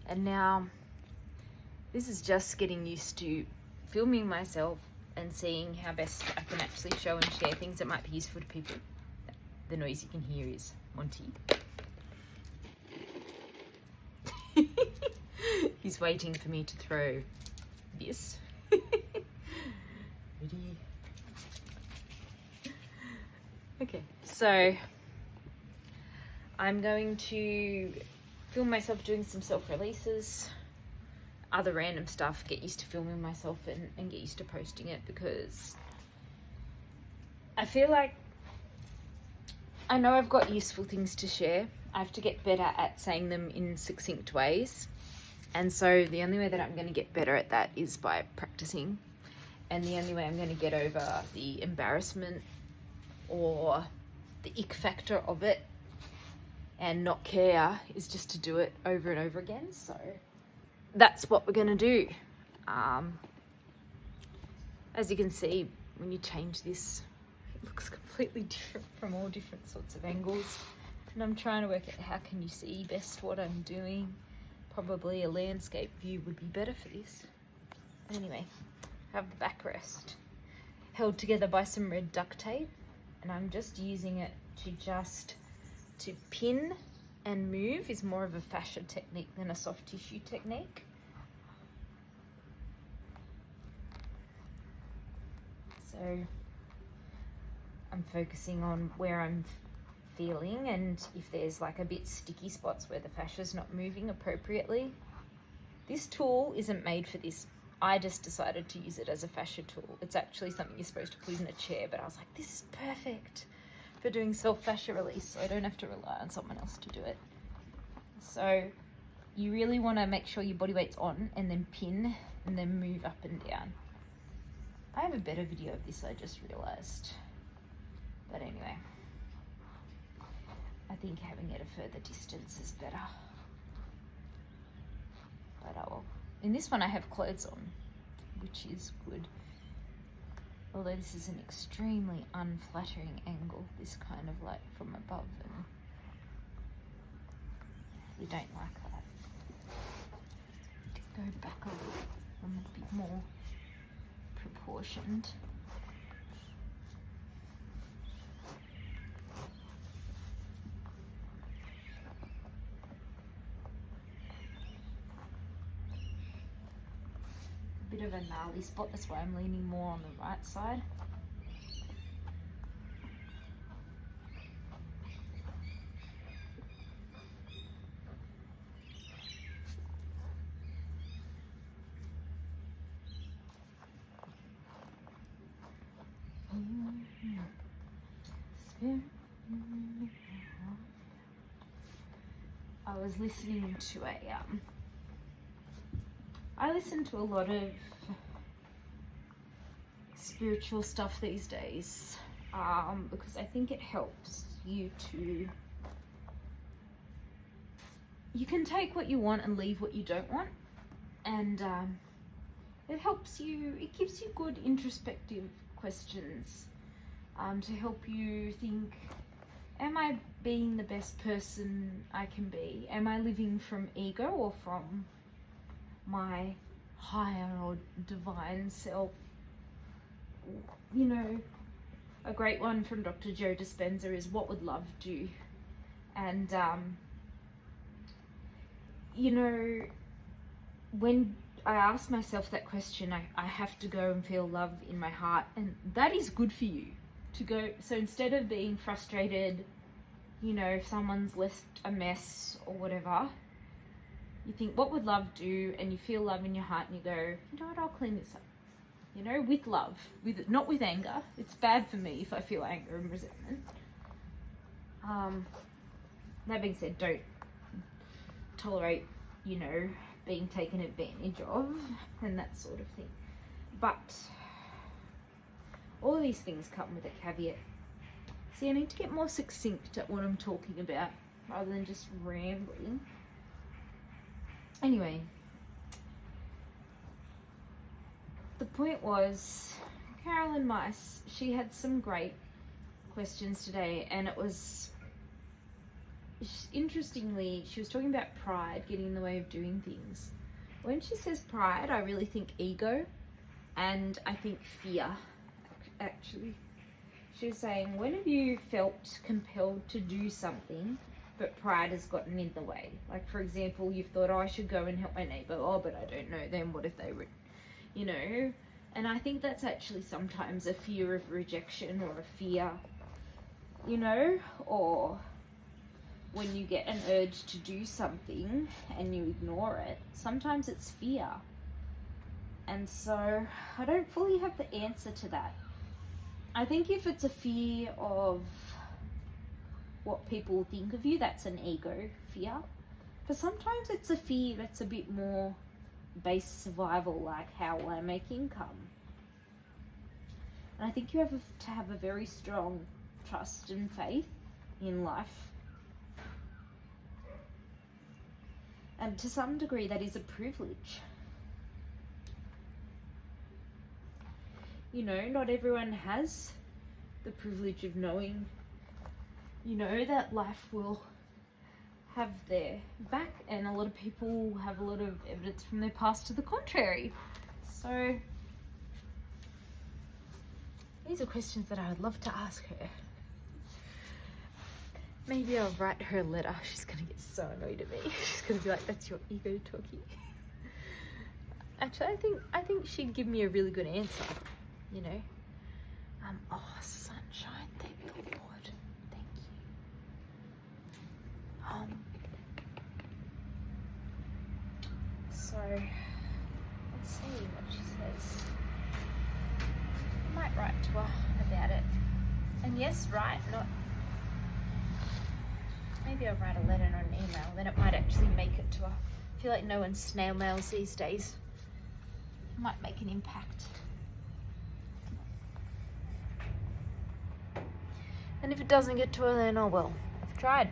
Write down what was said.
And now this is just getting used to filming myself and seeing how best I can actually show and share things that might be useful to people. The noise you can hear is Monty. He's waiting for me to throw this. Ready? Okay, so I'm going to film myself doing some self-releases, other random stuff, get used to filming myself and get used to posting it, because I feel like I know I've got useful things to share. I have to get better at saying them in succinct ways. And so the only way that I'm going to get better at that is by practicing. And the only way I'm going to get over the embarrassment or the ick factor of it and not care is just to do it over and over again. So that's what we're going to do. As you can see, when you change this, it looks completely different from all different sorts of angles. And I'm trying to work out how can you see best what I'm doing. Probably a landscape view would be better for this. Anyway, have the backrest held together by some red duct tape, and I'm just using it to pin and move. Is more of a fascia technique than a soft tissue technique. So I'm focusing on where I'm feeling, and if there's like a bit sticky spots where the fascia's not moving appropriately. This tool isn't made for this. I just decided to use it as a fascia tool. It's actually something you're supposed to put in a chair, but I was like, this is perfect for doing self-fascia release, so I don't have to rely on someone else to do it. So you really want to make sure your body weight's on, and then pin, and then move up and down. I have a better video of this, I just realized. But anyway, I think having it a further distance is better. But I will. In this one I have clothes on, which is good. Although this is an extremely unflattering angle, this kind of like from above, and you don't like that. Go back a little, I'm a bit more proportioned. Bit of a gnarly spot, that's why I'm leaning more on the right side. I was listening to I listen to a lot of spiritual stuff these days, because I think it helps you to, you can take what you want and leave what you don't want, and it helps you, it gives you good introspective questions to help you think, am I being the best person I can be? Am I living from ego or from my higher or divine self? You know, a great one from Dr. Joe Dispenza is, what would love do? And you know, when I ask myself that question, I have to go and feel love in my heart, and that is good for you to go. So instead of being frustrated, you know, if someone's left a mess or whatever, you think, what would love do? And you feel love in your heart, and you go, you know what, I'll clean this up. You know, with love, not with anger. It's bad for me if I feel anger and resentment. That being said, don't tolerate, you know, being taken advantage of and that sort of thing. But all of these things come with a caveat. See, I need to get more succinct at what I'm talking about rather than just rambling. Anyway, the point was, Carolyn Mice, she had some great questions today, and it was, interestingly, she was talking about pride getting in the way of doing things. When she says pride, I really think ego, and I think fear, actually. She was saying, when have you felt compelled to do something, but pride has gotten in the way? Like, for example, you've thought, oh, I should go and help my neighbour. Oh, but I don't know them. What if they were, you know? And I think that's actually sometimes a fear of rejection, or a fear, you know, or when you get an urge to do something and you ignore it, sometimes it's fear. And so I don't fully have the answer to that. I think if it's a fear of what people think of you, that's an ego fear. But sometimes it's a fear that's a bit more base survival, like how will I make income? And I think you have to have a very strong trust and faith in life. And to some degree, that is a privilege. You know, not everyone has the privilege of knowing, you know, that life will have their back, and a lot of people have a lot of evidence from their past to the contrary. So these are questions that I would love to ask her. Maybe I'll write her a letter. She's gonna get so annoyed at me. She's gonna be like, that's your ego talking. Actually, I think she'd give me a really good answer, you know. Oh, sunshine, thank the Lord. Thank you. So let's see what she says. I might write to her about it. And yes, right, not. Maybe I'll write a letter, not an email, then it might actually make it to her. I feel like no one snail mails these days. It might make an impact. And if it doesn't get to her, then oh well, I've tried.